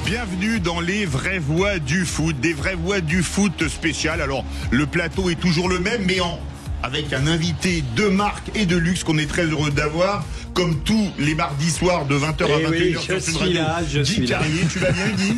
Bienvenue dans les vraies voix du foot, des vraies voix du foot spécial. Alors, le plateau est toujours le même, mais avec un invité de marque et de luxe qu'on est très heureux d'avoir, comme tous les mardis soirs de 20h à 21h sur Sud Radio. Guy Carrier, tu vas bien, Guy?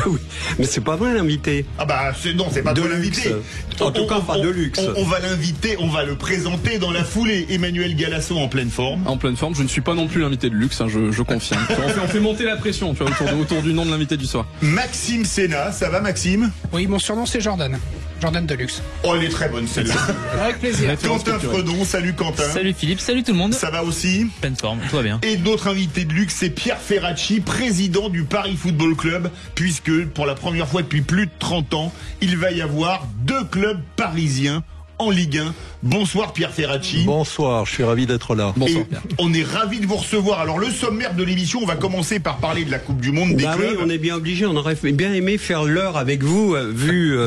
Oui, mais c'est pas vrai l'invité. Ah bah non, c'est pas toi l'invité. En tout cas, pas de luxe. On va l'inviter, on va le présenter dans la foulée. Emmanuel Galasso en pleine forme. En pleine forme, je ne suis pas non plus l'invité de luxe, hein, je confirme. On fait monter la pression, tu vois, autour du nom de l'invité du soir. Maxime Sénat, ça va Maxime? Oui, mon surnom c'est Jordan. Jordan Deluxe. Oh, elle est très bonne celle-là. Avec plaisir. Quentin Fredon, salut Quentin. Salut Philippe, salut tout le monde. Ça va aussi? Pleine forme, tout va bien. Et notre invité de luxe, c'est Pierre Ferracci, président du Paris Football Club, puisque pour la première fois depuis plus de 30 ans, il va y avoir 2 clubs parisiens en Ligue 1. Bonsoir Pierre Ferracci. Bonsoir, je suis ravi d'être là. Bonsoir. On est ravi de vous recevoir. Alors le sommaire de l'émission, on va commencer par parler de la Coupe du Monde des clubs. Oui, on est bien obligé, on aurait bien aimé faire l'heure avec vous, vu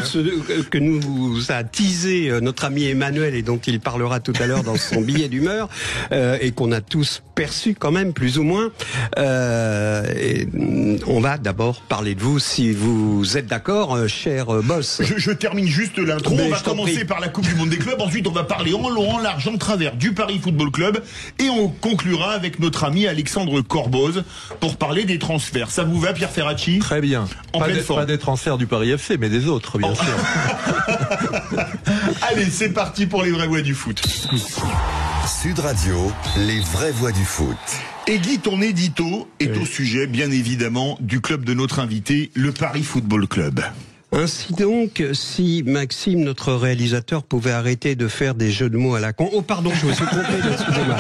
ce que nous a teasé notre ami Emmanuel et dont il parlera tout à l'heure dans son billet d'humeur, et qu'on a tous perçu quand même, plus ou moins. On va d'abord parler de vous, si vous êtes d'accord, cher boss. Je termine juste l'intro. On va commencer par la Coupe du Monde des clubs. Ensuite, on va parler en long, en large, en travers du Paris Football Club. Et on conclura avec notre ami Alexandre Corboz pour parler des transferts. Ça vous va, Pierre Ferracci? Très bien. Pas des transferts du Paris FC, mais des autres, bien sûr. Allez, c'est parti pour les vraies voix du foot. Sud Radio, les vraies voix du foot. Et Guy, ton édito est au sujet, bien évidemment, du club de notre invité, le Paris Football Club. Ainsi donc, si Maxime, notre réalisateur, pouvait arrêter de faire des jeux de mots à la con... Oh pardon, je me suis trompé, excusez-moi.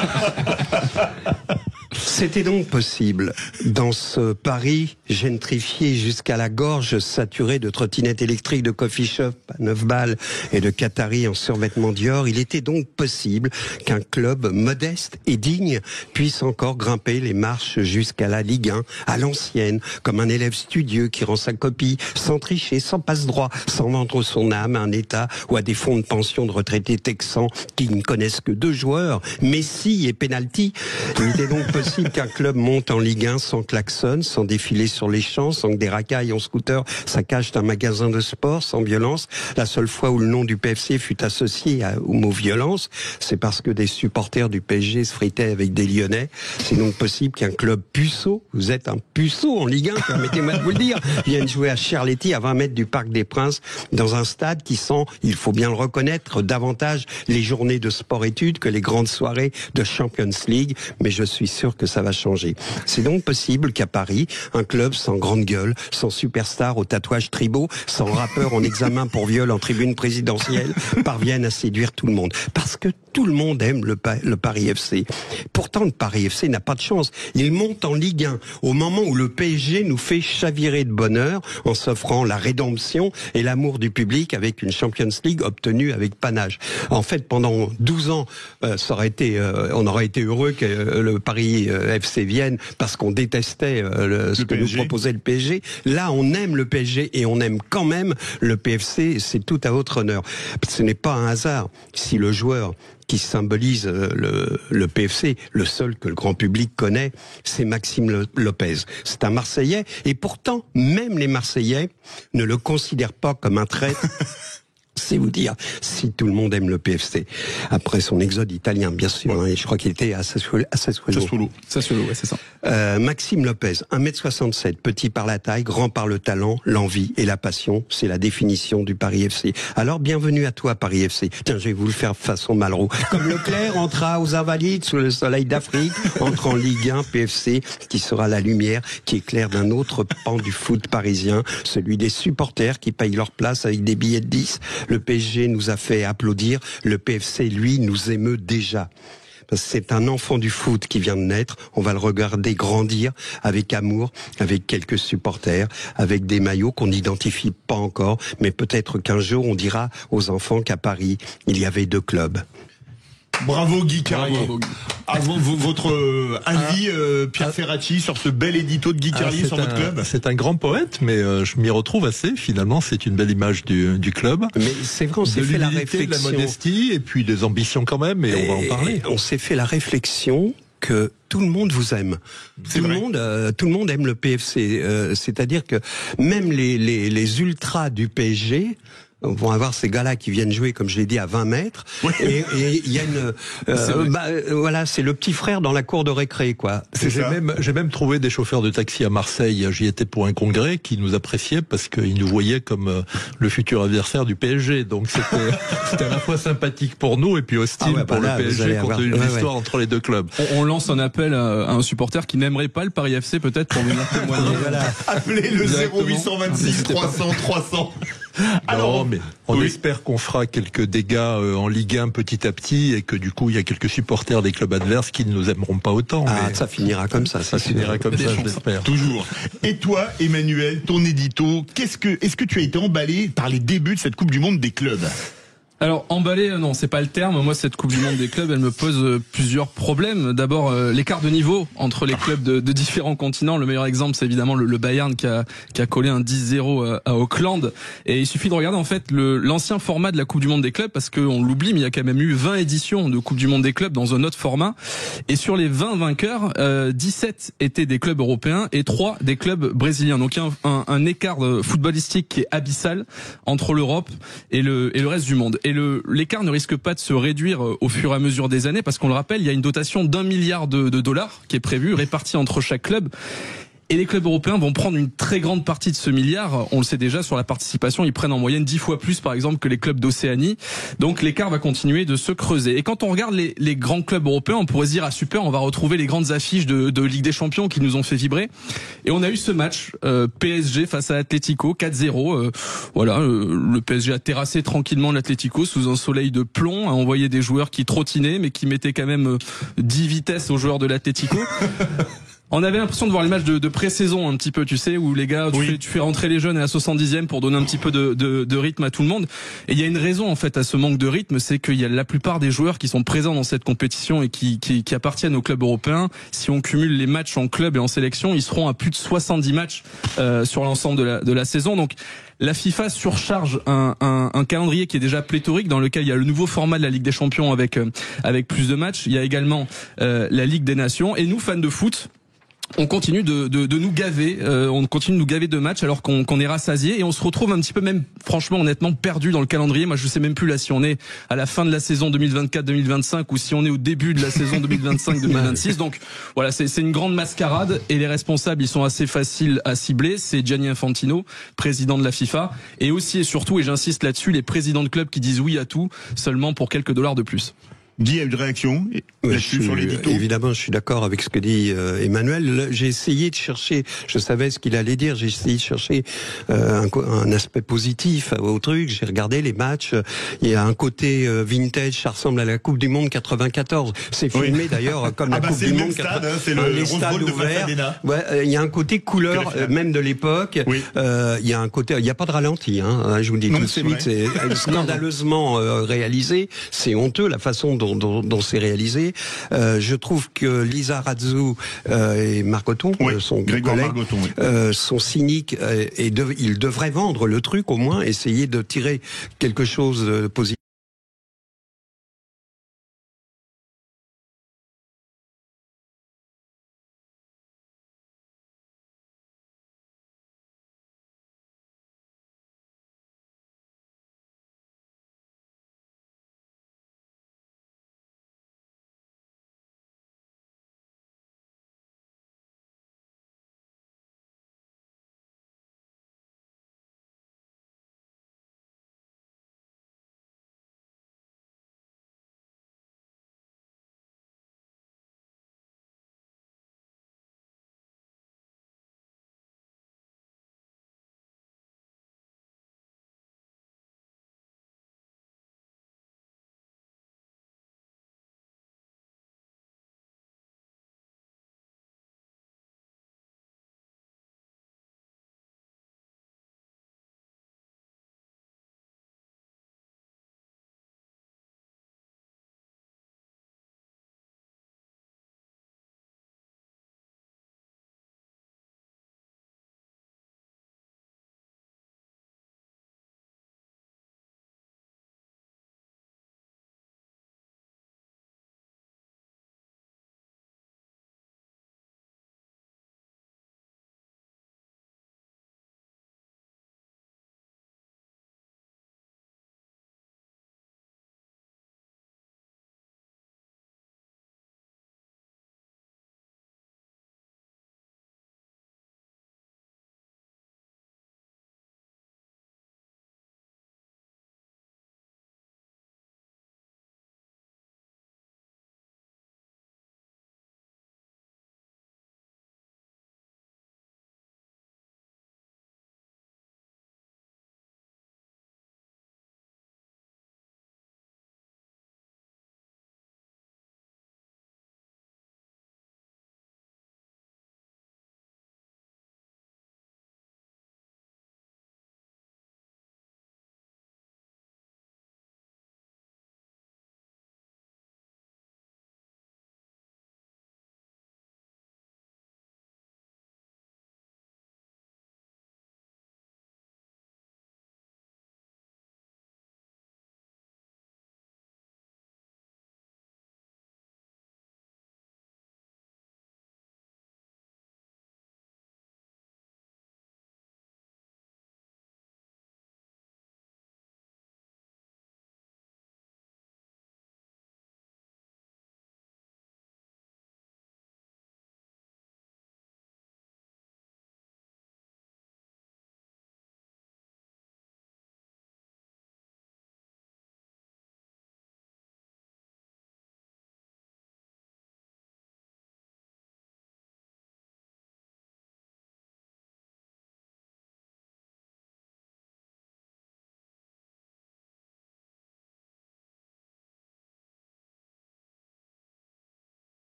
C'était donc possible, dans ce Paris gentrifié jusqu'à la gorge, saturé de trottinettes électriques, de coffee shop à 9 balles et de Qataris en survêtement Dior, il était donc possible qu'un club modeste et digne puisse encore grimper les marches jusqu'à la Ligue 1, à l'ancienne, comme un élève studieux qui rend sa copie, sans tricher, sans passe-droit, sans vendre son âme à un État ou à des fonds de pension de retraités texans qui ne connaissent que 2 joueurs, Messi et penalty. Il était donc possible qu'un club monte en Ligue 1 sans klaxon, sans défiler sur les champs, sans que des racailles en scooter saccagent un magasin de sport, sans violence. La seule fois où le nom du PFC fut associé au mot violence, c'est parce que des supporters du PSG se fritaient avec des Lyonnais. C'est donc possible qu'un club puceau, vous êtes un puceau en Ligue 1, permettez-moi de vous le dire, vienne jouer à Charletti à 20 mètres du Parc des Princes, dans un stade qui sent, il faut bien le reconnaître, davantage les journées de sport-études que les grandes soirées de Champions League, mais je suis sûr que ça va changer. C'est donc possible qu'à Paris, un club sans grande gueule, sans superstar aux tatouages tribaux, sans rappeur en examen pour viol en tribune présidentielle, parvienne à séduire tout le monde. Parce que tout le monde aime le Paris FC. Pourtant, le Paris FC n'a pas de chance. Il monte en Ligue 1 au moment où le PSG nous fait chavirer de bonheur en s'offrant la rédemption et l'amour du public avec une Champions League obtenue avec panache. En fait, pendant 12 ans, on aurait été heureux que le Paris FC vienne parce qu'on détestait ce que nous proposait le PSG. Là, on aime le PSG et on aime quand même le PFC. C'est tout à votre honneur. Ce n'est pas un hasard si le joueur qui symbolise le PFC, le seul que le grand public connaît, c'est Maxime Lopez. C'est un Marseillais, et pourtant, même les Marseillais ne le considèrent pas comme un traître. C'est vous dire si tout le monde aime le PFC. Après son exode italien, bien sûr, hein, et je crois qu'il était à Sassuolo. Sassuolo, ouais, c'est ça. Maxime Lopez, 1m67, petit par la taille, grand par le talent, l'envie et la passion, c'est la définition du Paris FC. Alors bienvenue à toi Paris FC. Tiens, je vais vous le faire façon Malraux. Comme Leclerc entra aux Invalides sous le soleil d'Afrique, entre en Ligue 1, PFC, qui sera la lumière qui éclaire d'un autre pan du foot parisien, celui des supporters qui payent leur place avec des billets de 10. Le PSG nous a fait applaudir, le PFC, lui, nous émeut déjà. C'est un enfant du foot qui vient de naître, on va le regarder grandir avec amour, avec quelques supporters, avec des maillots qu'on n'identifie pas encore, mais peut-être qu'un jour on dira aux enfants qu'à Paris, il y avait 2 clubs. Bravo Guy Carrier. Avant votre avis, Pierre Ferracci, sur ce bel édito de Guy Carrier sur notre club. C'est un grand poète, mais je m'y retrouve assez. Finalement, c'est une belle image du club. Mais c'est vrai, on s'est fait la réflexion. De la modestie, et puis des ambitions quand même, et on va en parler. On s'est fait la réflexion que tout le monde vous aime. C'est Tout vrai. le monde aime le PFC. C'est-à-dire que même les ultras du PSG vont avoir ces gars-là qui viennent jouer, comme je l'ai dit, à 20 mètres. Oui. Et il y a une... voilà, c'est le petit frère dans la cour de récré, quoi. C'est ça. J'ai même trouvé des chauffeurs de taxi à Marseille, j'y étais pour un congrès, qui nous appréciaient parce qu'ils nous voyaient comme le futur adversaire du PSG. Donc c'était à la fois sympathique pour nous et puis hostile pour là, le vous PSG allez compte avoir- tenu de ouais, l'histoire entre les deux clubs. On lance un appel à un supporter qui n'aimerait pas le Paris FC peut-être pour venir témoigner. Appelez le Directement. 0826 N'hésitez pas. 300 300. Non, mais on oui. espère qu'on fera quelques dégâts en Ligue 1 petit à petit et que du coup il y a quelques supporters des clubs adverses qui ne nous aimeront pas autant. Ah, mais ça finira comme ça. ça c'est sûr. finira comme Des ça, je chances. l'espère. Toujours. Et toi, Emmanuel, ton édito, est-ce que tu as été emballé par les débuts de cette Coupe du Monde des clubs? Alors emballé, non, c'est pas le terme. Moi, cette Coupe du Monde des clubs, elle me pose plusieurs problèmes. D'abord, l'écart de niveau entre les clubs de différents continents. Le meilleur exemple, c'est évidemment le Bayern qui a collé un 10-0 à Auckland. Et il suffit de regarder en fait l'ancien format de la Coupe du Monde des clubs, parce qu'on l'oublie, mais il y a quand même eu 20 éditions de Coupe du Monde des clubs dans un autre format. Et sur les 20 vainqueurs, 17 étaient des clubs européens et 3 des clubs brésiliens. Donc il y a un écart footballistique qui est abyssal entre l'Europe et le reste du monde. Et l'écart ne risque pas de se réduire au fur et à mesure des années, parce qu'on le rappelle, il y a une dotation d'1 milliard de dollars qui est prévue, répartie entre chaque club. Et les clubs européens vont prendre une très grande partie de ce milliard. On le sait déjà, sur la participation, ils prennent en moyenne 10 fois plus, par exemple, que les clubs d'Océanie. Donc l'écart va continuer de se creuser. Et quand on regarde les grands clubs européens, on pourrait se dire, ah super, on va retrouver les grandes affiches de Ligue des Champions qui nous ont fait vibrer. Et on a eu ce match, PSG face à Atlético, 4-0. Le PSG a terrassé tranquillement l'Atlético sous un soleil de plomb, a envoyé des joueurs qui trottinaient, mais qui mettaient quand même 10 vitesses aux joueurs de l'Atlético. On avait l'impression de voir les matchs de pré-saison un petit peu, tu sais, où les gars, tu fais rentrer les jeunes à la 70e pour donner un petit peu de rythme à tout le monde. Et il y a une raison en fait à ce manque de rythme, c'est qu'il y a la plupart des joueurs qui sont présents dans cette compétition et qui appartiennent aux clubs européens. Si on cumule les matchs en club et en sélection, ils seront à plus de 70 matchs sur l'ensemble de la saison. Donc la FIFA surcharge un calendrier qui est déjà pléthorique, dans lequel il y a le nouveau format de la Ligue des Champions avec plus de matchs. Il y a également la Ligue des Nations. Et nous, fans de foot, on continue de nous gaver, de matchs alors qu'on est rassasié, et on se retrouve un petit peu, même franchement honnêtement, perdu dans le calendrier. Moi je sais même plus là si on est à la fin de la saison 2024-2025 ou si on est au début de la saison 2025-2026. Donc voilà, c'est une grande mascarade, et les responsables, ils sont assez faciles à cibler. C'est Gianni Infantino, président de la FIFA, et aussi et surtout, et j'insiste là-dessus, les présidents de clubs qui disent oui à tout seulement pour quelques dollars de plus. Guy a une réaction là-dessus sur l'édito? Évidemment, je suis d'accord avec ce que dit Emmanuel. J'ai essayé de chercher, je savais ce qu'il allait dire, j'ai essayé de chercher un aspect positif au truc. J'ai regardé les matchs. Il y a un côté vintage, ça ressemble à la Coupe du Monde 94. C'est filmé d'ailleurs comme la Coupe du Monde. C'est le Rose Bowl de Pasadena. Ouais, il y a un côté couleur même de l'époque. Oui. Il y a un côté, il n'y a pas de ralenti. Je vous le dis Non, tout de c'est suite, c'est scandaleusement réalisé. C'est honteux la façon dont c'est réalisé. Je trouve que Lisa Razou et Margoton, son Grégoire collègue, Margoton, oui. sont cyniques et ils devraient vendre le truc, au moins essayer de tirer quelque chose de positif.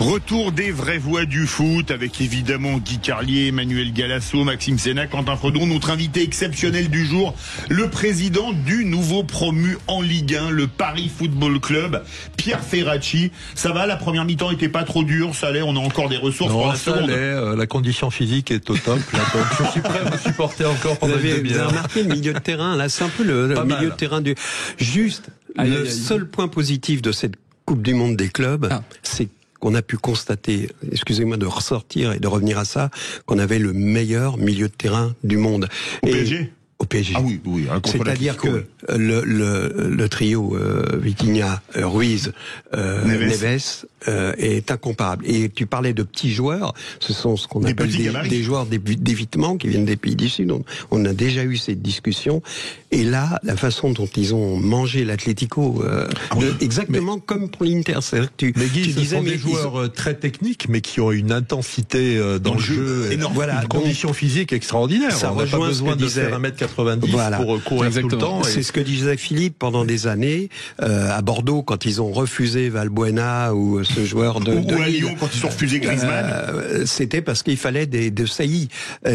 Retour des vraies voix du foot avec évidemment Guy Carlier, Emmanuel Galasso, Maxime Sénac, Quentin Fredon, notre invité exceptionnel du jour, le président du nouveau promu en Ligue 1, le Paris Football Club, Pierre Ferracci. Ça va, la première mi-temps était pas trop dure, ça allait, on a encore des ressources pour la seconde. La condition physique est au top, là, donc je suis prêt à me supporter encore pendant une demi-heure. Vous avez remarqué le milieu de terrain, là c'est un peu le milieu de terrain du... Juste, le seul point positif de cette Coupe du Monde des clubs, c'est qu'on a pu constater, excusez-moi de ressortir et de revenir à ça, qu'on avait le meilleur milieu de terrain du monde. PSG ? Au PSG. Ah oui. C'est-à-dire que le trio Vitinha, Ruiz, Neves est incomparable. Et tu parlais de petits joueurs, ce sont ce qu'on appelle des joueurs d'évitement qui viennent des pays du Sud. On a déjà eu cette discussion. Et là, la façon dont ils ont mangé l'Atlético, exactement comme pour l'Inter. Mais Guy, ce sont des joueurs très techniques, mais qui ont une intensité dans le jeu énorme. Voilà, une condition physique extraordinaire. Ça on n'a pas besoin de faire 1m90 pour courir tout le temps. C'est ce que disait Philippe pendant des années à Bordeaux quand ils ont refusé Valbuena ou ce joueur de à Lyon quand ils ont refusé Griezmann. C'était parce qu'il fallait des saillies.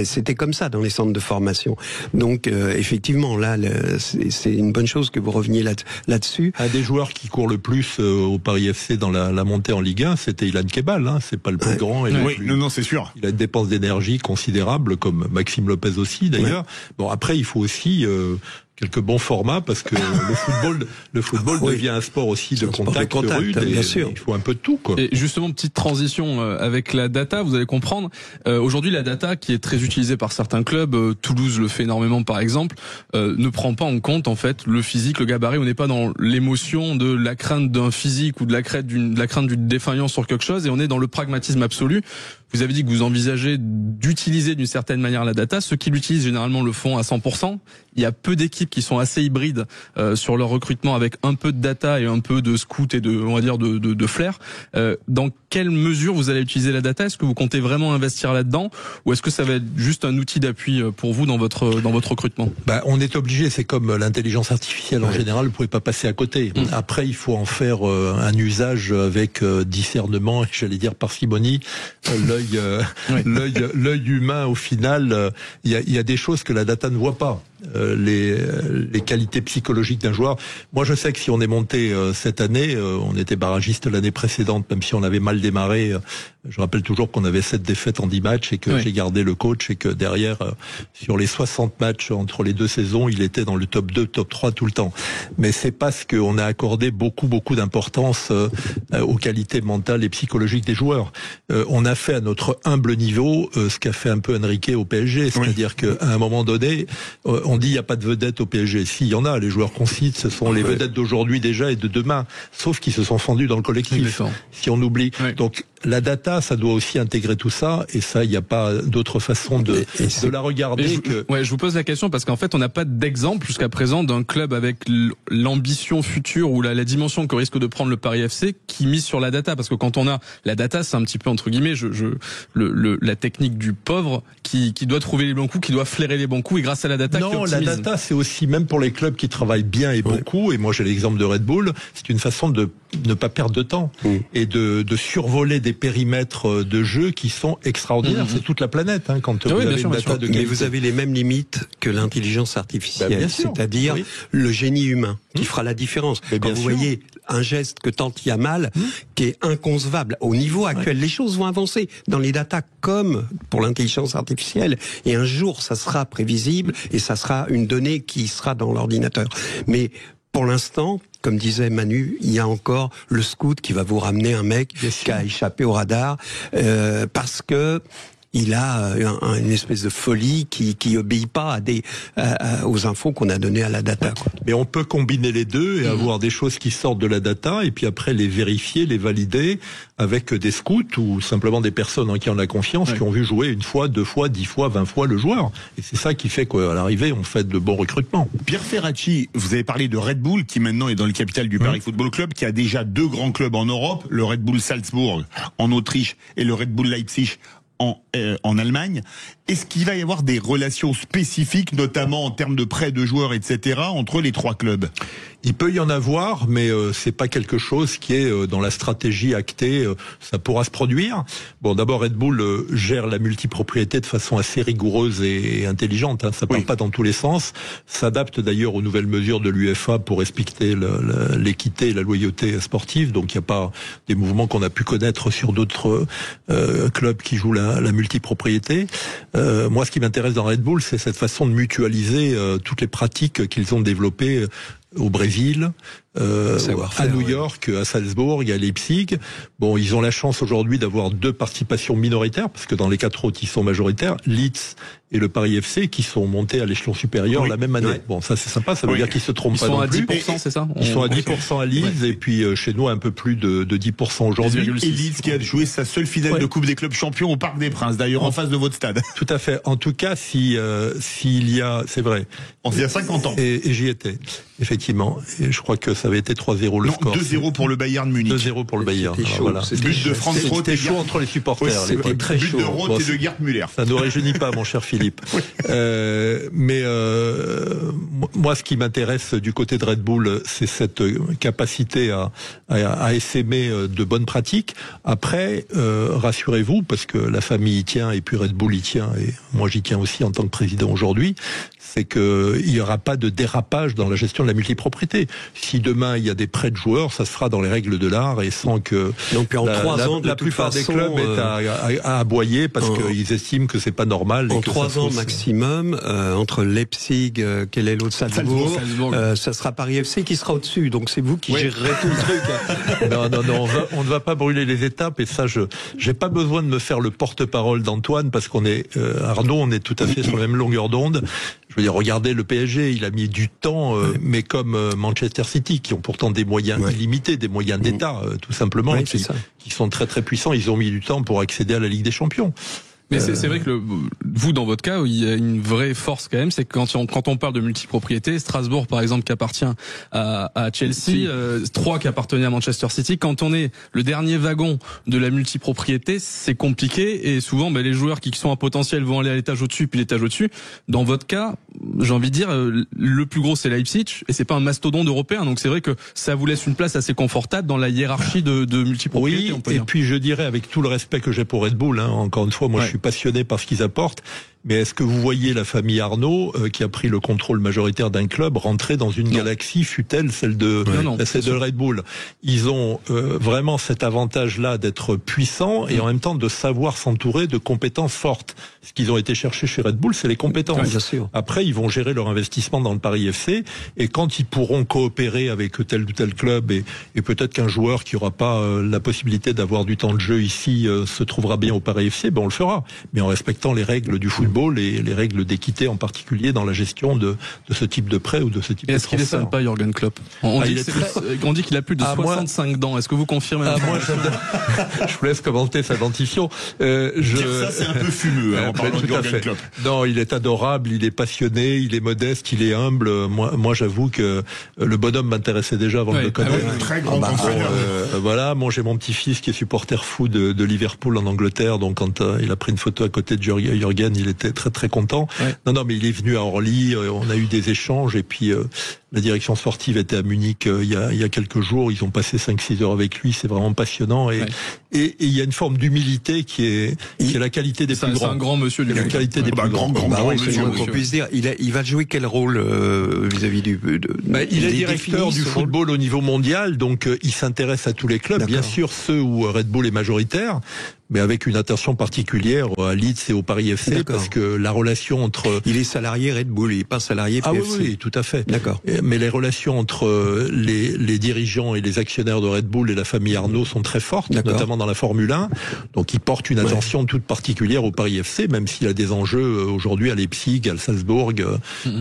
C'était comme ça dans les centres de formation. Donc effectivement là c'est une bonne chose que vous reveniez là-dessus. Un des joueurs qui court le plus au Paris FC dans la montée en Ligue 1, c'était Ilan Kebal. C'est pas le plus grand. Et non, c'est sûr. Il a une dépense d'énergie considérable, comme Maxime Lopez aussi d'ailleurs. Bon, après il faut aussi quelques bons formats parce que le football devient un sport aussi de contact rude, bien sûr. Il faut un peu de tout, quoi. Et justement, petite transition avec la data, vous allez comprendre. Aujourd'hui, la data qui est très utilisée par certains clubs, Toulouse le fait énormément par exemple, ne prend pas en compte en fait le physique, le gabarit. On n'est pas dans l'émotion de la crainte d'un physique ou de la crainte d'une défaillance sur quelque chose, et on est dans le pragmatisme absolu. Vous avez dit que vous envisagez d'utiliser d'une certaine manière la data. Ceux qui l'utilisent généralement le font à 100%. Il y a peu d'équipes qui sont assez hybrides sur leur recrutement avec un peu de data et un peu de scout et de flair. Dans quelle mesure vous allez utiliser la data? Est-ce que vous comptez vraiment investir là-dedans, ou est-ce que ça va être juste un outil d'appui pour vous dans votre recrutement? On est obligé, c'est comme l'intelligence artificielle en général, vous pouvez pas passer à côté. Après, il faut en faire un usage avec discernement et j'allais dire parcimonie. L'œil humain, au final, il y a des choses que la data ne voit pas. Les qualités psychologiques d'un joueur. Moi, je sais que si on est monté cette année, on était barragiste l'année précédente, même si on avait mal démarré. Je rappelle toujours qu'on avait 7 défaites en 10 matchs et que j'ai gardé le coach et que derrière, sur les 60 matchs entre les 2 saisons, il était dans le top 2, top 3 tout le temps. Mais c'est parce qu'on a accordé beaucoup d'importance aux qualités mentales et psychologiques des joueurs. On a fait à notre humble niveau ce qu'a fait un peu Enrique au PSG, c'est-à-dire qu'à un moment donné, on dit il n'y a pas de vedettes au PSG. Si, il y en a. Les joueurs qu'on cite, ce sont les vedettes d'aujourd'hui déjà et de demain, sauf qu'ils se sont fendus dans le collectif. Si on oublie. Donc la data, ça doit aussi intégrer tout ça, et ça, il n'y a pas d'autre façon de la regarder que... je vous pose la question parce qu'en fait, on n'a pas d'exemple jusqu'à présent d'un club avec l'ambition future ou la dimension que risque de prendre le Paris FC qui mise sur la data. Parce que quand on a la data, c'est un petit peu, entre guillemets, la technique du pauvre qui doit trouver les bons coups, qui doit flairer les bons coups, et grâce à la data qui optimise. La data, c'est aussi, même pour les clubs qui travaillent bien et beaucoup, et moi j'ai l'exemple de Red Bull, c'est une façon de ne pas perdre de temps et de survoler des périmètres de jeu qui sont extraordinaires. C'est toute la planète quand vous avez une data de qualité. Mais vous avez les mêmes limites que l'intelligence artificielle, c'est-à-dire le génie humain qui fera la différence. Quand vous voyez un geste que tente Yamal qui est inconcevable. Au niveau actuel, les choses vont avancer dans les datas comme pour l'intelligence artificielle, et un jour ça sera prévisible et ça sera une donnée qui sera dans l'ordinateur. Mais pour l'instant, comme disait Manu, il y a encore le scout qui va vous ramener un mec qui a échappé au radar parce que il a une espèce de folie qui obéit pas aux infos qu'on a données à la data, quoi. Mais on peut combiner les deux et avoir des choses qui sortent de la data et puis après les vérifier, les valider avec des scouts ou simplement des personnes en qui on a confiance, qui ont vu jouer 1 fois, 2 fois, 10 fois, 20 fois le joueur. Et c'est ça qui fait qu'à l'arrivée, on fait de bons recrutements. Pierre Ferracci, vous avez parlé de Red Bull qui maintenant est dans le capital du Paris Football Club, qui a déjà 2 grands clubs en Europe, le Red Bull Salzbourg en Autriche et le Red Bull Leipzig en en Allemagne. Est-ce qu'il va y avoir des relations spécifiques, notamment en termes de prêts de joueurs, etc., entre les 3 clubs? Il peut y en avoir, mais c'est pas quelque chose qui est dans la stratégie actée. Ça pourra se produire. Bon, d'abord, Red Bull gère la multipropriété de façon assez rigoureuse et intelligente. Hein. Ça part pas dans tous les sens. S'adapte d'ailleurs aux nouvelles mesures de l'UEFA pour respecter l'équité et la loyauté sportive. Donc, il n'y a pas des mouvements qu'on a pu connaître sur d'autres clubs qui jouent la multipropriété. Moi, ce qui m'intéresse dans Red Bull, c'est cette façon de mutualiser toutes les pratiques qu'ils ont développées au Brésil, à New York, à Salzbourg, à Leipzig. Bon, ils ont la chance aujourd'hui d'avoir 2 participations minoritaires, parce que dans les 4 autres, ils sont majoritaires. Leeds et le Paris FC, qui sont montés à l'échelon supérieur la même année. Ouais. Bon, ça c'est sympa, ça veut dire qu'ils se trompent pas non plus. Ils sont à 10%, c'est ça? Ils sont à 10% à Leeds, et puis chez nous, un peu plus de 10% aujourd'hui. Et Leeds qui a joué sa seule finale de Coupe des clubs champions au Parc des Princes, d'ailleurs en face de votre stade. Tout à fait. En tout cas, s'il y a, c'est vrai. Il y a 50 ans. Et j'y étais, effectivement. Et je crois que ça avait été 3-0 le score. 2-0 pour le Bayern Munich. 2-0 pour le Bayern. C'était chaud. Voilà. But de Franz Roth. C'était chaud entre les supporters. C'était très chaud. But de Roth et de Gerd Müller. Ça ne rajeunit pas, mon cher Philippe. Moi, ce qui m'intéresse du côté de Red Bull, c'est cette capacité à essaimer de bonnes pratiques. Après, rassurez-vous, parce que la famille y tient et puis Red Bull y tient, et moi j'y tiens aussi en tant que président aujourd'hui, c'est qu'il n'y aura pas de dérapage dans la gestion de la multipropriété. Si demain il y a des prêts de joueurs, ça se fera dans les règles de l'art et sans que donc en 3 ans, la plupart des clubs est à aboyer parce qu'ils estiment que c'est pas normal. En 3 ans maximum, entre Leipzig, quel est l'autre, Salzbourg, ça sera Paris FC qui sera au-dessus. Donc c'est vous qui gérerez tout le truc. Non, on ne va pas brûler les étapes, et ça, j'ai pas besoin de me faire le porte-parole d'Antoine parce qu'on est Arnaud, on est tout à fait sur la même longueur d'onde. Je veux dire, regardez le PSG, il a mis du temps, mais comme Manchester City, qui ont pourtant des moyens illimités, des moyens d'État, tout simplement, qui sont très très puissants, ils ont mis du temps pour accéder à la Ligue des Champions. Mais c'est vrai que vous, dans votre cas, il y a une vraie force quand même, c'est que quand on parle de multipropriété, Strasbourg par exemple qui appartient à Chelsea, 3 qui appartenaient à Manchester City, quand on est le dernier wagon de la multipropriété, c'est compliqué, et souvent les joueurs qui sont à potentiel vont aller à l'étage au-dessus puis l'étage au-dessus. Dans votre cas, j'ai envie de dire, le plus gros c'est Leipzig, et c'est pas un mastodonte européen, donc c'est vrai que ça vous laisse une place assez confortable dans la hiérarchie de multipropriété. Oui, et puis je dirais, avec tout le respect que j'ai pour Red Bull, encore une fois, moi je suis passionné par ce qu'ils apportent, mais est-ce que vous voyez la famille Arnaud, qui a pris le contrôle majoritaire d'un club, rentrer dans une galaxie, fût-elle celle de Red Bull? Ils ont vraiment cet avantage-là d'être puissants et en même temps de savoir s'entourer de compétences fortes. Ce qu'ils ont été chercher chez Red Bull, c'est les compétences. Bien sûr. Après, ils vont gérer leur investissement dans le Paris FC, et quand ils pourront coopérer avec tel ou tel club, et peut-être qu'un joueur qui n'aura pas la possibilité d'avoir du temps de jeu ici se trouvera bien au Paris FC, on le fera, mais en respectant les règles du football et les règles d'équité en particulier dans la gestion de ce type de prêt ou de ce type de transfert. Est-ce qu'il est sympa, Jürgen Klopp? On dit qu'il a plus de 65 dents. Est-ce que vous confirmez? Moi, je vous laisse commenter sa dentition. Ça, c'est un peu fumeux, en parlant de Jürgen Klopp. Non, il est adorable, il est passionné, il est modeste, il est humble. Moi, j'avoue que le bonhomme m'intéressait déjà avant de le connaître. Très grand entraîneur. Voilà, moi j'ai mon petit-fils qui est supporter fou de Liverpool en Angleterre, donc quand il a pris une photo à côté de Jürgen, il était très très content. Non, mais il est venu à Orly, on a eu des échanges, et puis la direction sportive était à Munich il y a quelques jours, ils ont passé 5-6 heures avec lui, c'est vraiment passionnant, et il y a une forme d'humilité qui est la qualité des plus grands. C'est un grand monsieur, la qualité des plus grands. C'est qu'on puisse dire. Il va jouer quel rôle vis-à-vis il est directeur du football au niveau mondial, donc il s'intéresse à tous les clubs, bien sûr ceux où Red Bull est majoritaire, mais avec une attention particulière à Leeds et au Paris FC, parce que la relation entre... Il est salarié Red Bull, il n'est pas salarié PFC. Ah oui, tout à fait. D'accord. Mais les relations entre les dirigeants et les actionnaires de Red Bull et la famille Arnaud sont très fortes, notamment dans la Formule 1. Donc il porte une attention toute particulière au Paris FC, même s'il a des enjeux aujourd'hui à Leipzig, à Salzbourg,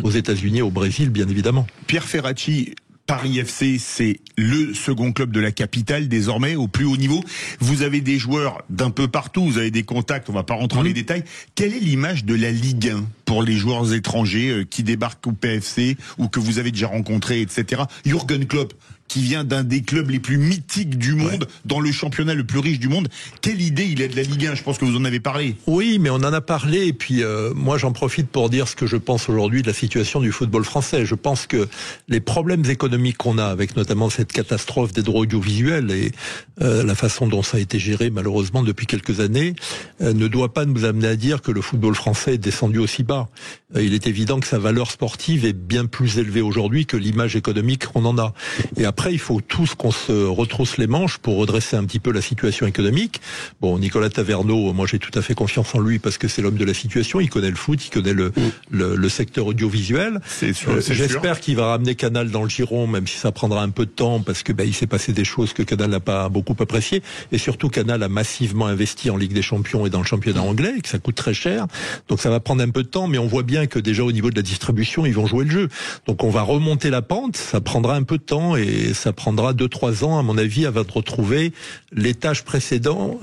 aux États-Unis, au Brésil, bien évidemment. Pierre Ferracci, Paris FC, c'est le second club de la capitale désormais au plus haut niveau. Vous avez des joueurs d'un peu partout, vous avez des contacts, on va pas rentrer dans les détails. Quelle est l'image de la Ligue 1 pour les joueurs étrangers qui débarquent au PFC ou que vous avez déjà rencontrés, etc. Jürgen Klopp, qui vient d'un des clubs les plus mythiques du monde, dans le championnat le plus riche du monde. Quelle idée il a de la Ligue 1? Je pense que vous en avez parlé. Oui, mais on en a parlé, et puis moi j'en profite pour dire ce que je pense aujourd'hui de la situation du football français. Je pense que les problèmes économiques qu'on a, avec notamment cette catastrophe des droits audiovisuels et la façon dont ça a été géré malheureusement depuis quelques années, ne doit pas nous amener à dire que le football français est descendu aussi bas. Il est évident que sa valeur sportive est bien plus élevée aujourd'hui que l'image économique qu'on en a. Et après, il faut tous qu'on se retrousse les manches pour redresser un petit peu la situation économique. Bon, Nicolas Taverneau, moi j'ai tout à fait confiance en lui parce que c'est l'homme de la situation, il connaît le foot, il connaît le secteur audiovisuel. J'espère qu'il va ramener Canal dans le giron, même si ça prendra un peu de temps, parce que il s'est passé des choses que Canal n'a pas beaucoup appréciées. Et surtout, Canal a massivement investi en Ligue des Champions et dans le championnat anglais, et que ça coûte très cher. Donc ça va prendre un peu de temps, mais on voit bien que déjà au niveau de la distribution, ils vont jouer le jeu. Donc on va remonter la pente, ça prendra un peu de temps, et ça prendra 2-3 ans, à mon avis, avant de retrouver l'étage précédent,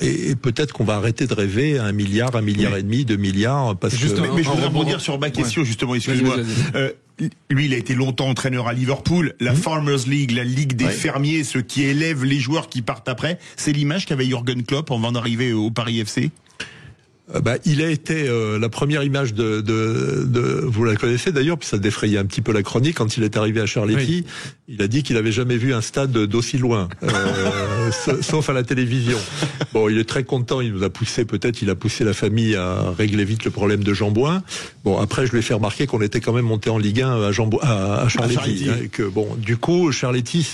et peut-être qu'on va arrêter de rêver à 1 milliard, 1,5 milliard, 2 milliards, parce que... Mais je voudrais rebondir sur ma question, justement, excusez-moi. Lui, il a été longtemps entraîneur à Liverpool, la Farmers League, la Ligue des fermiers, ceux qui élèvent les joueurs qui partent après. C'est l'image qu'avait Jürgen Klopp avant d'arriver au Paris FC? Il a été la première image de vous la connaissez d'ailleurs, puis ça défrayait un petit peu la chronique quand il est arrivé à Charletti. Il a dit qu'il avait jamais vu un stade d'aussi loin, sauf à la télévision. Bon, il est très content, il nous a poussé, il a poussé la famille à régler vite le problème de Jean-Bouin. Bon, après je lui ai fait remarquer qu'on était quand même monté en Ligue 1 à Charletti, et que bon, du coup Charletti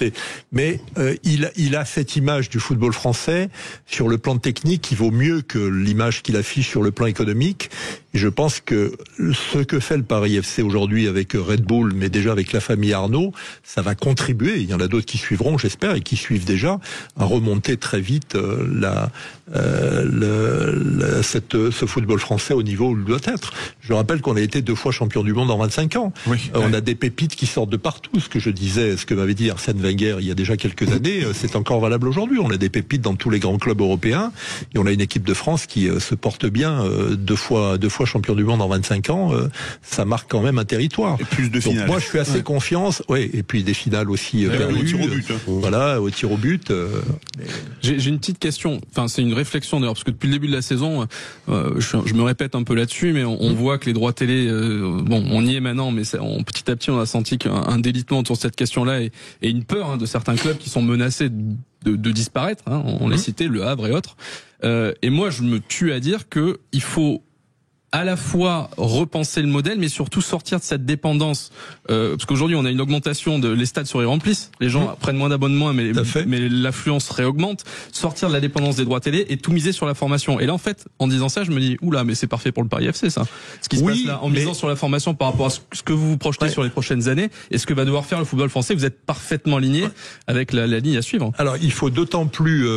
il a cette image du football français sur le plan technique qui vaut mieux que l'image qu'il affiche sur le plan économique. Et je pense que ce que fait le Paris FC aujourd'hui avec Red Bull, mais déjà avec la famille Arnaud, ça va contribuer, il y en a d'autres qui suivront, j'espère, et qui suivent déjà, à remonter très vite ce football français au niveau où il doit être. Je rappelle qu'on a été 2 fois champion du monde en 25 ans. On a des pépites qui sortent de partout. Ce que m'avait dit Arsène Wenger il y a déjà quelques années, c'est encore valable aujourd'hui. On a des pépites dans tous les grands clubs européens, et on a une équipe de France qui se porte bien, 2 fois champion du monde en 25 ans, ça marque quand même un territoire. Et plus de finales. Donc moi je suis assez confiance, et puis des finales aussi au tir au but. Voilà, au tir au but. J'ai une petite question, enfin c'est une réflexion d'ailleurs, parce que depuis le début de la saison, je me répète un peu là-dessus, mais on voit que les droits télé, on y est maintenant, mais petit à petit on a senti qu'un délitement autour de cette question-là et une peur de certains clubs qui sont menacés de disparaître, on les citait, Le Havre et autres. Et moi je me tue à dire que il faut à la fois repenser le modèle, mais surtout sortir de cette dépendance. Parce qu'aujourd'hui, on a une augmentation les stades se remplissent, les gens prennent moins d'abonnements, mais l'affluence réaugmente. Sortir de la dépendance des droits télé et tout miser sur la formation. Et là, en fait, en disant ça, je me dis, oula, mais c'est parfait pour le Paris FC, ça. Ce qui se passe là, en misant sur la formation par rapport à ce que vous vous projetez sur les prochaines années, et ce que va devoir faire le football français, vous êtes parfaitement aligné avec la ligne à suivre. Alors, il faut d'autant plus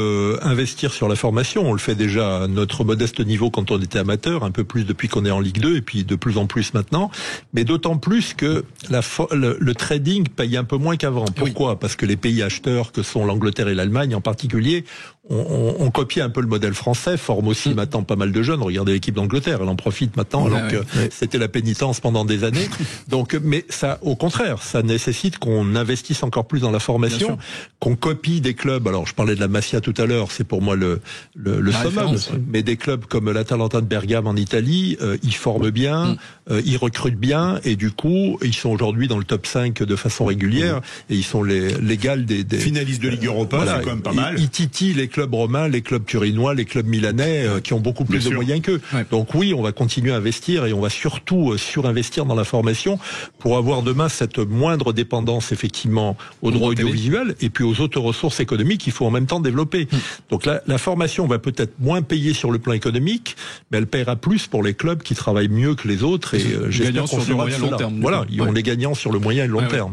investir sur la formation. On le fait déjà à notre modeste niveau quand on était amateur, un peu plus depuis qu'on est en Ligue 2 et puis de plus en plus maintenant, mais d'autant plus que le trading paye un peu moins qu'avant. Pourquoi ? Parce que les pays acheteurs que sont l'Angleterre et l'Allemagne en particulier on copie un peu le modèle français, forme aussi maintenant pas mal de jeunes. Regardez l'équipe d'Angleterre, elle en profite maintenant alors que c'était la pénitence pendant des années. Donc, mais ça, au contraire, ça nécessite qu'on investisse encore plus dans la formation, qu'on copie des clubs. Alors, je parlais de la Masia tout à l'heure, c'est pour moi le summum. Mais des clubs comme l'Atalanta de Bergame en Italie, ils forment bien, ils recrutent bien, et du coup, ils sont aujourd'hui dans le top 5 de façon régulière, et ils sont l'égal des finalistes de Ligue Europa, voilà, c'est quand même pas mal. Ils titillent les clubs romains, les clubs turinois, les clubs milanais, qui ont beaucoup plus de moyens qu'eux. Donc oui, on va continuer à investir, et on va surtout surinvestir dans la formation pour avoir demain cette moindre dépendance effectivement aux droits audiovisuels et puis aux autres ressources économiques qu'il faut en même temps développer. Donc la formation va peut-être moins payer sur le plan économique, mais elle paiera plus pour les clubs qui travaillent mieux que les autres, et j'espère qu'on sera sur le long terme. Voilà, on est gagnants sur le moyen et le long terme.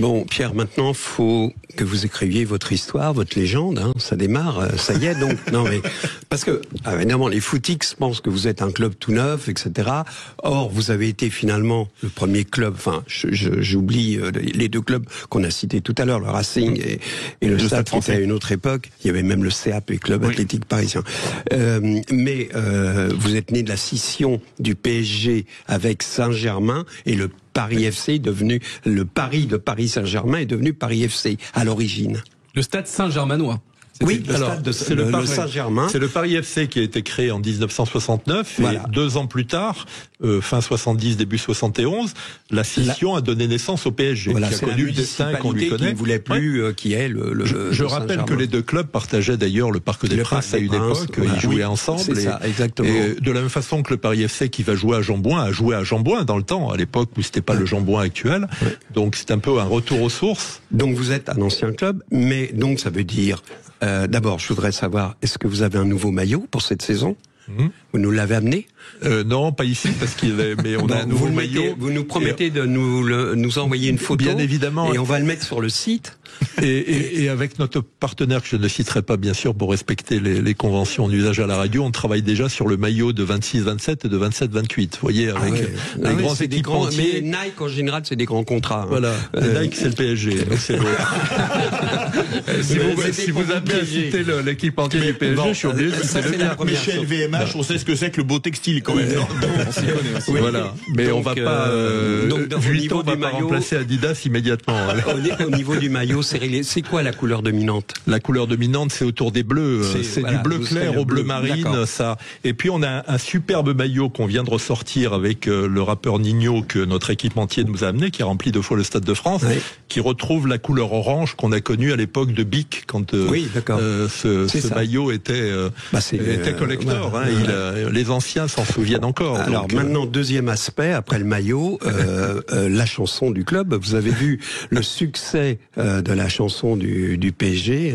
Bon, Pierre, maintenant, faut que vous écriviez votre histoire, votre légende, ça démarre. ça y est, donc, non mais, parce que, évidemment, les Footix pensent que vous êtes un club tout neuf, etc. Or, vous avez été finalement le premier club, enfin, j'oublie les deux clubs qu'on a cités tout à l'heure, le Racing et le Stade qui était à une autre époque. Il y avait même le CAP, Club Athlétique Parisien. Mais vous êtes né de la scission du PSG avec Saint-Germain, et le Paris FC est devenu, le Paris de Paris Saint-Germain est devenu Paris FC à l'origine. Le Stade Saint-Germanois. Oui, c'est le Saint-Germain. C'est le Paris FC qui a été créé en 1969, voilà. Et 2 ans plus tard, fin 70, début 71, la scission a donné naissance au PSG, voilà, qui a connu le destin qu'on lui connaît. Qui ne voulait plus, qui est Je rappelle que les deux clubs partageaient d'ailleurs le Parc des Princes à une époque, ils jouaient ensemble. C'est ça, exactement. Et de la même façon que le Paris FC qui va jouer à Jean-Bouin a joué à Jean-Bouin dans le temps, à l'époque où c'était pas le Jean-Bouin actuel. Ouais. Donc c'est un peu un retour aux sources. Donc vous êtes un ancien club, mais donc ça veut dire... D'abord, je voudrais savoir, est-ce que vous avez un nouveau maillot pour cette saison ? Vous nous l'avez amené ? Non, pas ici, parce mais on a un nouveau maillot. Vous nous promettez de nous envoyer une photo. Bien évidemment. Et on va le mettre sur le site. Et avec notre partenaire, que je ne citerai pas bien sûr pour respecter les conventions d'usage à la radio, on travaille déjà sur le maillot de 26-27 et de 27-28. Vous voyez, avec les grands équipementiers. Mais Nike, en général, c'est des grands contrats. Voilà. Nike, c'est le PSG. Donc c'est si vous avez à citer l'équipementier du PSG, je suis obligé de citer le bien. Michel VMH, on sait ce que c'est que le beau textile quand même. On s'y connaît aussi. Voilà. Mais on va pas, Vuitton va pas remplacer Adidas immédiatement. Au niveau du maillot, c'est quoi la couleur dominante ? La couleur dominante, c'est autour des bleus. C'est du bleu clair au bleu marine, ça. Et puis on a un superbe maillot qu'on vient de ressortir avec le rappeur Nino que notre équipementier nous a amené, qui a rempli 2 fois le Stade de France, qui retrouve la couleur orange qu'on a connue à l'époque de Bic, quand ce maillot était collector. Voilà. Les anciens s'en souviennent encore. Alors maintenant, deuxième aspect, après le maillot, la chanson du club. Vous avez vu le succès de la chanson du PSG,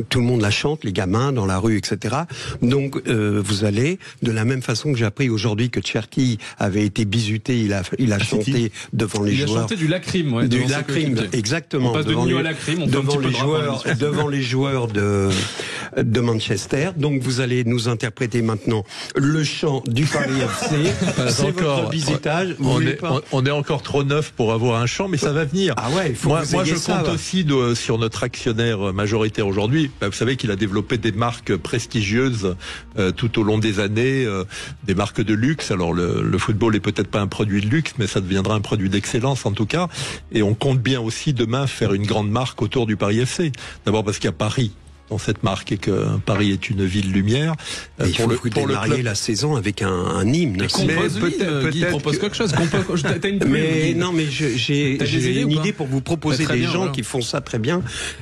tout le monde la chante, les gamins dans la rue, etc. Donc vous allez, de la même façon que j'ai appris aujourd'hui que Cherki avait été bizuté, il a chanté devant les joueurs. Il a chanté du Lacrim, du Lacrim, exactement. On passe de Nino à Lacrim, devant les joueurs de Manchester. Donc vous allez nous interpréter maintenant le chant du Paris FC. C'est votre bisutage. On est encore trop neuf pour avoir un chant, mais ça va venir. Ah ouais, il faut moi je compte aussi sur notre actionnaire majoritaire aujourd'hui. Vous savez qu'il a développé des marques prestigieuses tout au long des années, des marques de luxe. Alors le football est peut-être pas un produit de luxe, mais ça deviendra un produit d'excellence en tout cas. Et on compte bien aussi demain faire une grande marque autour du Paris FC. D'abord parce qu'il y a Paris dans cette marque et que Paris est une ville lumière. Il faut démarrer la saison avec un hymne. Peut-être propose quelque chose. T'as une mais non, mais j'ai une idée pour vous proposer des gens qui font ça très bien.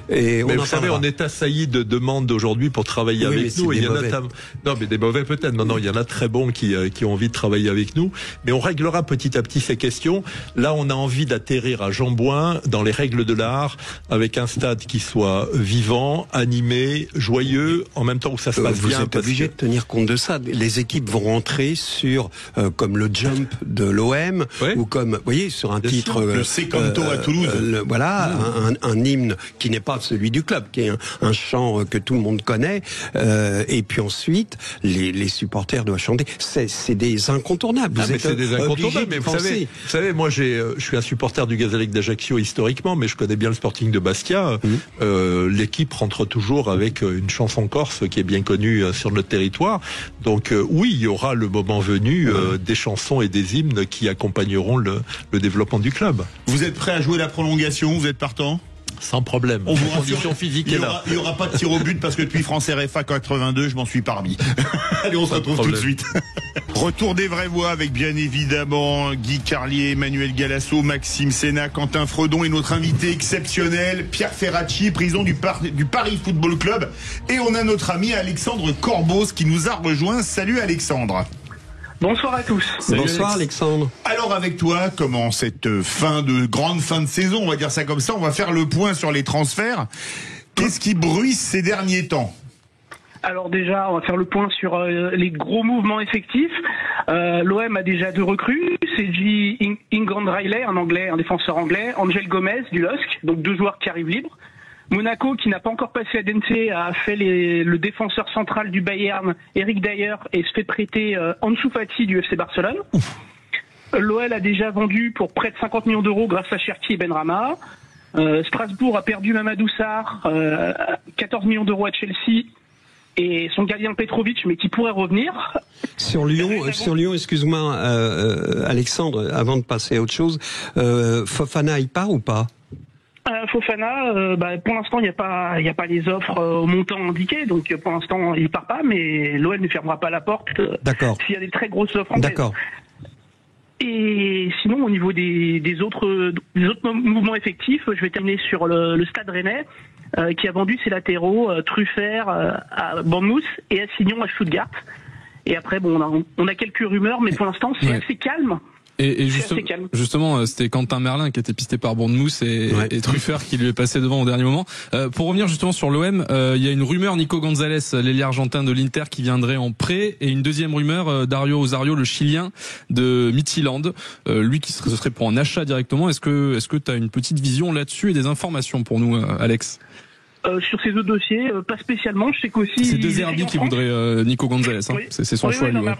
Et mais vous savez, on est assailli de demandes aujourd'hui pour travailler avec nous. Il y en a non, mais des mauvais peut-être. Non, il y en a très bons qui ont envie de travailler avec nous. Mais on réglera petit à petit ces questions. Là, on a envie d'atterrir à Jean-Bouin dans les règles de l'art, avec un stade qui soit vivant, animé, joyeux, en même temps où ça se passe bien. Vous êtes obligé de tenir compte de ça. Les équipes vont rentrer sur, comme le Jump de l'OM, ou comme, vous voyez, sur un titre... le Secanto à Toulouse. Un hymne qui n'est pas celui du club, qui est un chant que tout le monde connaît. Et puis ensuite, les supporters doivent chanter. C'est des incontournables. C'est des incontournables, mais vous savez, moi je suis un supporter du Gazélec d'Ajaccio historiquement, mais je connais bien le Sporting de Bastia. L'équipe rentre toujours avec une chanson corse qui est bien connue sur notre territoire. Donc oui, il y aura le moment venu des chansons et des hymnes qui accompagneront le développement du club. Vous êtes prêt à jouer la prolongation ? Vous êtes partant ? Sans problème. On vous condition physique est là. Il y aura pas de tir au but parce que depuis France RFA 82, je m'en suis parmi. Allez, on se retrouve tout de suite. Retour des vraies voix avec bien évidemment Guy Carlier, Emmanuel Galasso, Maxime Sénat, Quentin Fredon et notre invité exceptionnel Pierre Ferracci, président du Paris Football Club. Et on a notre ami Alexandre Corbos qui nous a rejoint. Salut Alexandre. Bonsoir à tous. Salut bonsoir Alexandre. Alors avec toi, comment cette grande fin de saison, on va dire ça comme ça, on va faire le point sur les transferts. Qu'est-ce qui bruisse ces derniers temps ? Alors déjà, on va faire le point sur les gros mouvements effectifs. L'OM a déjà 2 recrues, c'est England Riley, un défenseur anglais, Angel Gomez du LOSC, donc 2 joueurs qui arrivent libres. Monaco, qui n'a pas encore passé la DNC, a fait le défenseur central du Bayern, Eric Dyer, et se fait prêter Ansu Fati du FC Barcelone. L'OL a déjà vendu pour près de 50 millions d'euros grâce à Cherki et Benrahma. Strasbourg a perdu Mamadou Sarr, 14 millions d'euros à Chelsea, et son gardien Petrovic, mais qui pourrait revenir. Sur Lyon, excuse-moi, Alexandre, avant de passer à autre chose, Fofana, il part ou pas? Fofana, pour l'instant, il n'y a pas les offres au montant indiqué, donc pour l'instant, il part pas, mais l'OL ne fermera pas la porte. D'accord. S'il y a des très grosses offres en D'accord. Et sinon, au niveau des autres mouvements effectifs, je vais terminer sur le Stade Rennais, qui a vendu ses latéraux, Truffert à Bournemouth et Assignon à Stuttgart. Et après, bon, on a quelques rumeurs, mais pour l'instant, c'est assez calme. Et justement, c'était Quentin Merlin qui était pisté par Bournemouth et Truffert qui lui est passé devant au dernier moment. Pour revenir justement sur l'OM, il y a une rumeur Nico Gonzalez, l'ailier argentin de l'Inter, qui viendrait en prêt, et une deuxième rumeur Dario Osario, le Chilien de Midtjylland, lui qui serait pour un achat directement. Est-ce que tu as une petite vision là-dessus et des informations pour nous, Alex? Sur ces deux dossiers, pas spécialement. Je sais qu'aussi c'est De Zerbi qui voudrait Nico Gonzalez. Hein. Oui. C'est son choix. Non, mais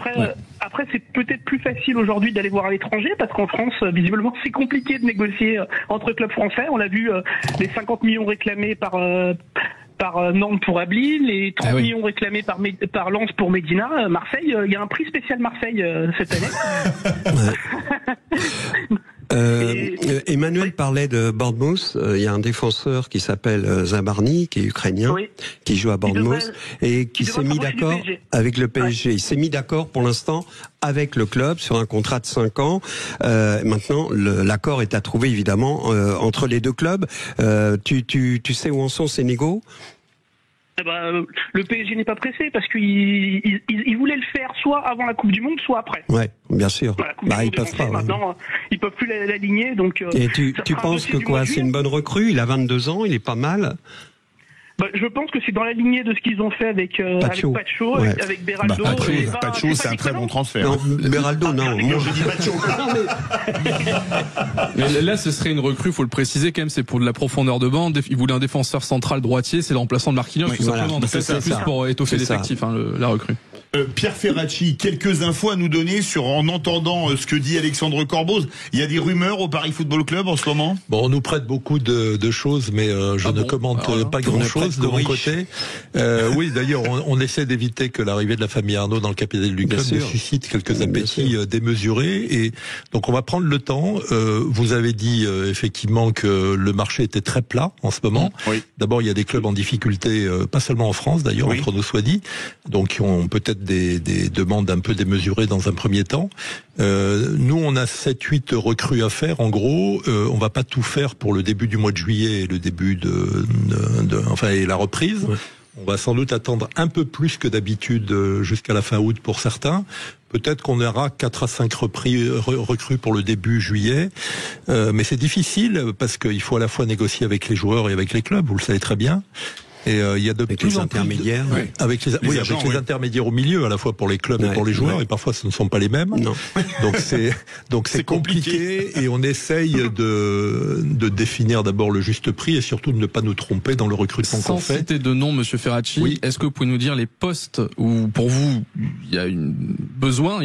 après, c'est peut-être plus facile aujourd'hui d'aller voir à l'étranger, parce qu'en France, visiblement, c'est compliqué de négocier entre clubs français. On l'a vu, les 50 millions réclamés par Nantes pour Abli, les 30 millions réclamés par Lens pour Medina. Marseille, il y a un prix spécial Marseille cette année. Emmanuel parlait de Bournemouth. Il y a un défenseur qui s'appelle Zabarny, qui est ukrainien, qui joue à Bournemouth et qui s'est mis d'accord avec le PSG. Il s'est mis d'accord pour l'instant avec le club sur un contrat de 5 ans. Maintenant, l'accord est à trouver évidemment entre les deux clubs. Tu sais où en sont ces négos? Le PSG n'est pas pressé parce qu'il voulait le faire soit avant la Coupe du Monde, soit après. Ouais, bien sûr. Ils peuvent pas. Maintenant, ils peuvent plus l'aligner. Donc. Et tu penses que quoi? C'est une bonne recrue. Il a 22 ans. Il est pas mal. Je pense que c'est dans la lignée de ce qu'ils ont fait avec Pacho, avec Beraldo. Pacho, c'est un très bon transfert. Non, Beraldo, non. Moi, je dis Pacho. Mais là, ce serait une recrue, faut le préciser quand même, c'est pour de la profondeur de banc. Il voulait un défenseur central droitier, c'est le remplaçant de Marquinhos, tout simplement. Donc c'est plus pour étoffer l'effectif, la recrue. Pierre Ferracci, quelques infos à nous donner en entendant ce que dit Alexandre Corboz. Il y a des rumeurs au Paris Football Club en ce moment? Bon, on nous prête beaucoup de choses, mais je ne commente pas grand-chose de mon côté. Oui, d'ailleurs, on essaie d'éviter que l'arrivée de la famille Arnaud dans le capital du club ne suscite quelques appétits démesurés. Et donc, on va prendre le temps. Vous avez dit effectivement que le marché était très plat en ce moment. Oui. D'abord, il y a des clubs en difficulté, pas seulement en France d'ailleurs, entre nous soit dit, donc qui ont peut-être des demandes un peu démesurées dans un premier temps. Nous, on a 7-8 recrues à faire. En gros, on va pas tout faire pour le début du mois de juillet et le début et la reprise. Ouais. On va sans doute attendre un peu plus que d'habitude jusqu'à la fin août pour certains. Peut-être qu'on aura 4 à 5 recrues pour le début juillet. Mais c'est difficile parce qu'il faut à la fois négocier avec les joueurs et avec les clubs, vous le savez très bien. Et il y a de avec plus les en intermédiaires, plus avec les intermédiaires au milieu, à la fois pour les clubs et pour les joueurs, et parfois ce ne sont pas les mêmes. Non. Donc c'est compliqué et on essaye de définir d'abord le juste prix et surtout de ne pas nous tromper dans le recrutement qu'on fait. Sans citer de nom, Monsieur Ferracci, est-ce que vous pouvez nous dire les postes où pour vous il y a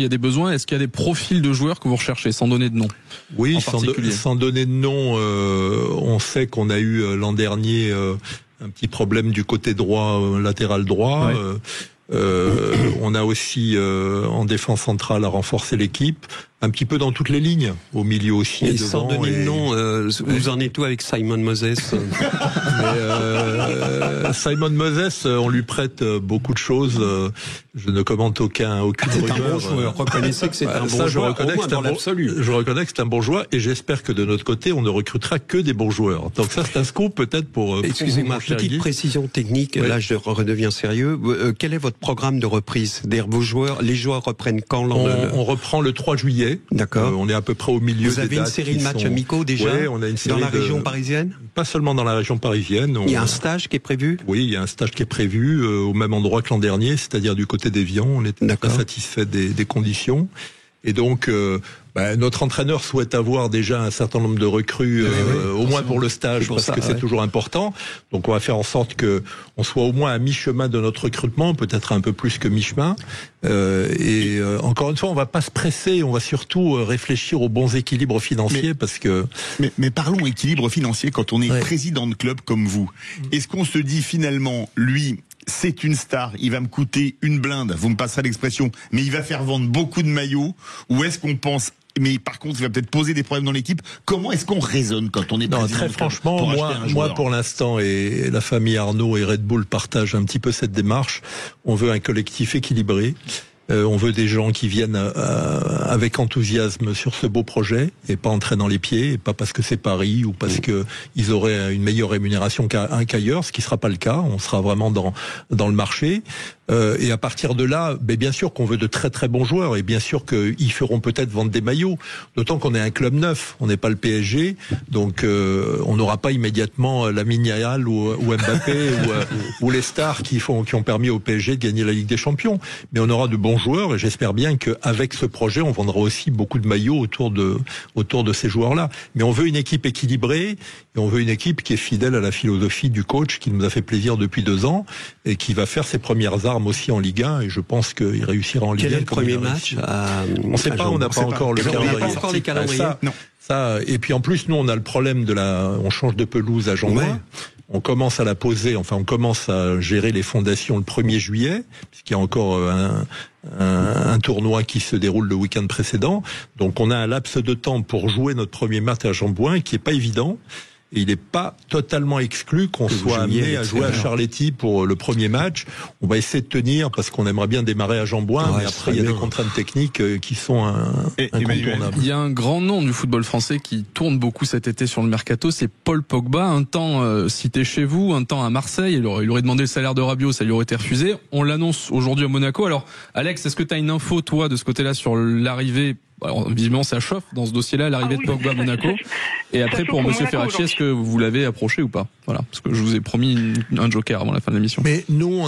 des besoins, est-ce qu'il y a des profils de joueurs que vous recherchez, sans donner de nom? Oui, sans donner de nom, on sait qu'on a eu l'an dernier un petit problème du côté droit, latéral droit. On a aussi en défense centrale à renforcer l'équipe, un petit peu dans toutes les lignes, au milieu aussi. Et sans donner de nom, vous en êtes où avec Simon Moses? Simon Moses, on lui prête beaucoup de choses. Je ne commente aucune rumeur. C'est un bon joueur. Reconnaissez que c'est un bon joueur. Je reconnais que c'est un bon joueur et j'espère que de notre côté, on ne recrutera que des bons joueurs. Donc ça, c'est un scoop peut-être pour... Excusez-moi, petite précision technique. Là, je redeviens sérieux. Quel est votre programme de reprise? Les joueurs reprennent quand? On reprend le 3 juillet. D'accord. On est à peu près au milieu. Vous avez une série de matchs amicaux déjà? Oui, on a une série dans la région parisienne? Pas seulement dans la région parisienne. Il y a un stage qui est prévu? Oui, il y a un stage qui est prévu au même endroit que l'an dernier, c'est-à-dire du côté d'Évian. On est très satisfait des conditions. Et donc, notre entraîneur souhaite avoir déjà un certain nombre de recrues, au moins pour le stage, parce que c'est toujours important. Donc on va faire en sorte que on soit au moins à mi-chemin de notre recrutement, peut-être un peu plus que mi-chemin. Encore une fois, on va pas se presser, on va surtout réfléchir aux bons équilibres financiers, parce que... Mais parlons équilibre financier quand on est président de club comme vous. Est-ce qu'on se dit finalement, lui... c'est une star, il va me coûter une blinde, vous me passerez l'expression, mais il va faire vendre beaucoup de maillots, ou est-ce qu'on pense, mais par contre il va peut-être poser des problèmes dans l'équipe? Comment est-ce qu'on raisonne quand on est président? Très franchement, moi pour l'instant, et la famille Arnaud et Red Bull partagent un petit peu cette démarche, on veut un collectif équilibré. On veut des gens qui viennent avec enthousiasme sur ce beau projet et pas en traînant les pieds, et pas parce que c'est Paris ou parce que ils auraient une meilleure rémunération qu'ailleurs, ce qui sera pas le cas. On sera vraiment dans le marché. Et à partir de là, bien sûr qu'on veut de très très bons joueurs, et bien sûr qu'ils feront peut-être vendre des maillots. D'autant qu'on est un club neuf, on n'est pas le PSG, donc on n'aura pas immédiatement Lamine Yamal ou Mbappé ou les stars qui ont permis au PSG de gagner la Ligue des Champions. Mais on aura de bons joueurs, et j'espère bien qu'avec ce projet, on vendra aussi beaucoup de maillots autour de ces joueurs-là. Mais on veut une équipe équilibrée, et on veut une équipe qui est fidèle à la philosophie du coach, qui nous a fait plaisir depuis 2 ans, et qui va faire ses premières armes aussi en Ligue 1, et je pense qu'il réussira en Ligue 1. Quel est le premier match On ne sait pas, on n'a pas encore le calendrier. On n'a pas encore les calendriers. Ça, et puis en plus, nous, on a le problème on change de pelouse à Jean-Bouin. Ouais. On commence à la poser, on commence à gérer les fondations le 1er juillet, puisqu'il y a encore un tournoi qui se déroule le week-end précédent. Donc on a un laps de temps pour jouer notre premier match à Jean-Bouin, qui est pas évident. Et il n'est pas totalement exclu qu'on soit amené à jouer à Charletti pour le premier match. On va essayer de tenir, parce qu'on aimerait bien démarrer à Jean-Bouin, mais après il y a des contraintes techniques qui sont incontournables. Il y a un grand nom du football français qui tourne beaucoup cet été sur le mercato, c'est Paul Pogba, un temps cité chez vous, un temps à Marseille. Il aurait demandé le salaire de Rabiot, ça lui aurait été refusé. On l'annonce aujourd'hui à Monaco. Alors Alex, est-ce que tu as une info toi de ce côté-là sur l'arrivée? Alors, visiblement, ça chauffe dans ce dossier-là, l'arrivée de Pogba à Monaco. Et après, pour Monsieur Ferracci, est-ce que vous l'avez approché ou pas? Voilà, parce que je vous ai promis un joker avant la fin de l'émission. Mais nous,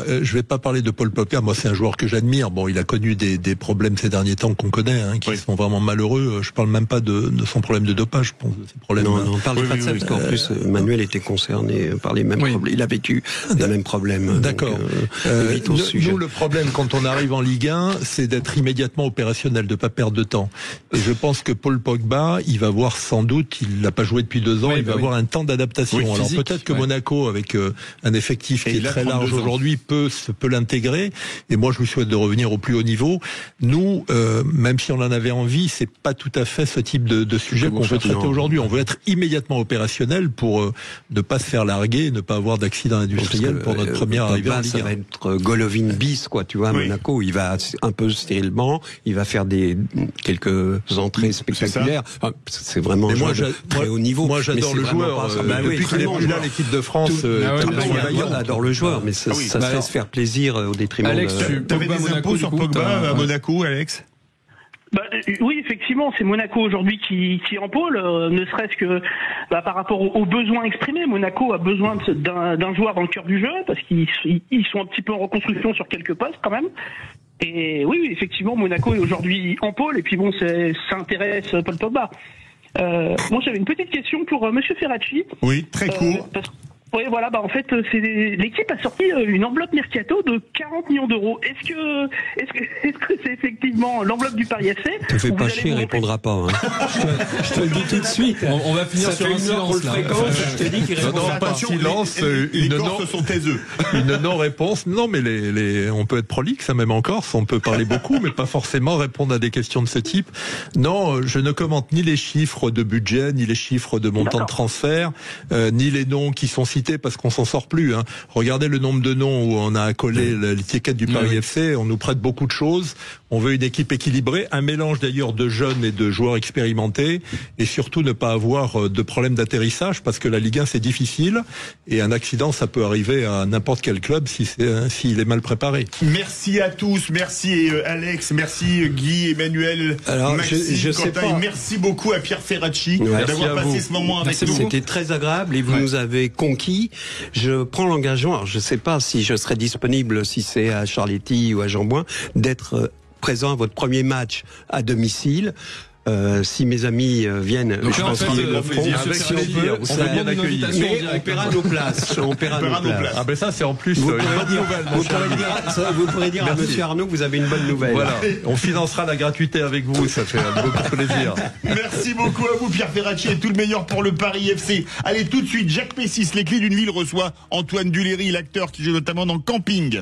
je vais pas parler de Paul Pogba. Moi, c'est un joueur que j'admire. Bon, il a connu des problèmes ces derniers temps qu'on connaît, qui sont vraiment malheureux. Je parle même pas de son problème de dopage. Je pense de ses problèmes. Non, on parle pas de ça, parce qu'en plus, Manuel était concerné par les mêmes problèmes. Il a vécu les mêmes problèmes. D'accord. Nous, le problème, quand on arrive en Ligue 1, c'est d'être immédiatement opérationnel, de pas perdre de temps. Et je pense que Paul Pogba, il va voir sans doute, il n'a pas joué depuis 2 ans, il va avoir un temps d'adaptation. Alors peut-être que Monaco, avec un effectif qui est très large aujourd'hui, peut l'intégrer. Et moi, je lui souhaite de revenir au plus haut niveau. Nous, même si on en avait envie, c'est pas tout à fait ce type de sujet qu'on veut traiter aujourd'hui. On veut être immédiatement opérationnel pour ne pas se faire larguer, ne pas avoir d'accident industriel pour notre première arrivée en Ligue 1. Ça va être Golovin bis, quoi, tu vois, à Monaco. Il va un peu stérilement, il va faire quelques entrées spectaculaires. C'est vraiment un joueur de très haut niveau. Moi, j'adore le joueur. Depuis qu'il est plus là, l'équipe de France, on adore le joueur, mais ça se laisse faire plaisir au détriment Alex, tu avais des impôts sur Pogba à Monaco, Alex? Oui, effectivement, c'est Monaco aujourd'hui qui en pôle, ne serait-ce que par rapport aux besoins exprimés. Monaco a besoin d'un joueur dans le cœur du jeu, parce qu'ils sont un petit peu en reconstruction sur quelques postes quand même. Et oui, effectivement, Monaco est aujourd'hui en pôle, et puis bon, ça intéresse Paul Pogba. Moi, j'avais une petite question pour Monsieur Ferracci. Oui, très court. Oui, voilà, en fait, l'équipe a sorti une enveloppe mercato de 40 millions d'euros. Est-ce que c'est effectivement l'enveloppe du Paris FC? Te fais pas chier, il répondra pas. Je te le dis tout de suite. On va finir sur un silence. Je te dis qu'il répondra pas. Silence, les Corses sont taiseux. Une non-réponse. Non, mais on peut être prolixe, même en Corse. On peut parler beaucoup, mais pas forcément répondre à des questions de ce type. Non, je ne commente ni les chiffres de budget, ni les chiffres de montant de transfert, ni les noms qui sont cités, parce qu'on s'en sort plus. Regardez le nombre de noms où on a accolé l'étiquette du Paris FC. On nous prête beaucoup de choses. On veut une équipe équilibrée, un mélange d'ailleurs de jeunes et de joueurs expérimentés, et surtout ne pas avoir de problème d'atterrissage, parce que la Ligue 1 c'est difficile, et un accident ça peut arriver à n'importe quel club s'il est mal préparé. Merci à tous, merci Alex, merci Guy, Emmanuel, Maxime, Quentin, et merci beaucoup à Pierre Ferracci d'avoir passé ce moment avec nous. C'était très agréable et vous nous avez conquis. Je prends l'engagement, alors je ne sais pas si je serai disponible, si c'est à Charletti ou à Jean-Bouin, d'être présent à votre premier match à domicile. Si mes amis viennent, donc je là, pense en fait, qu'ils le feront. avec plaisir, on veut bien accueillir. Mais on paiera nos places. On paiera nos places. Ah ben ça c'est en plus Vous une pourrez bonne dire, nouvelle, mon cher ami. vous pourrez dire à Merci. Monsieur Arnaud que vous avez une bonne nouvelle. Voilà, on financera la gratuité avec vous, ça fait beaucoup plaisir. Merci beaucoup à vous, Pierre Ferracci, et tout le meilleur pour le Paris FC. Allez, tout de suite, Jacques Messis, les clés d'une ville, reçoit Antoine Duléry, l'acteur qui joue notamment dans Camping.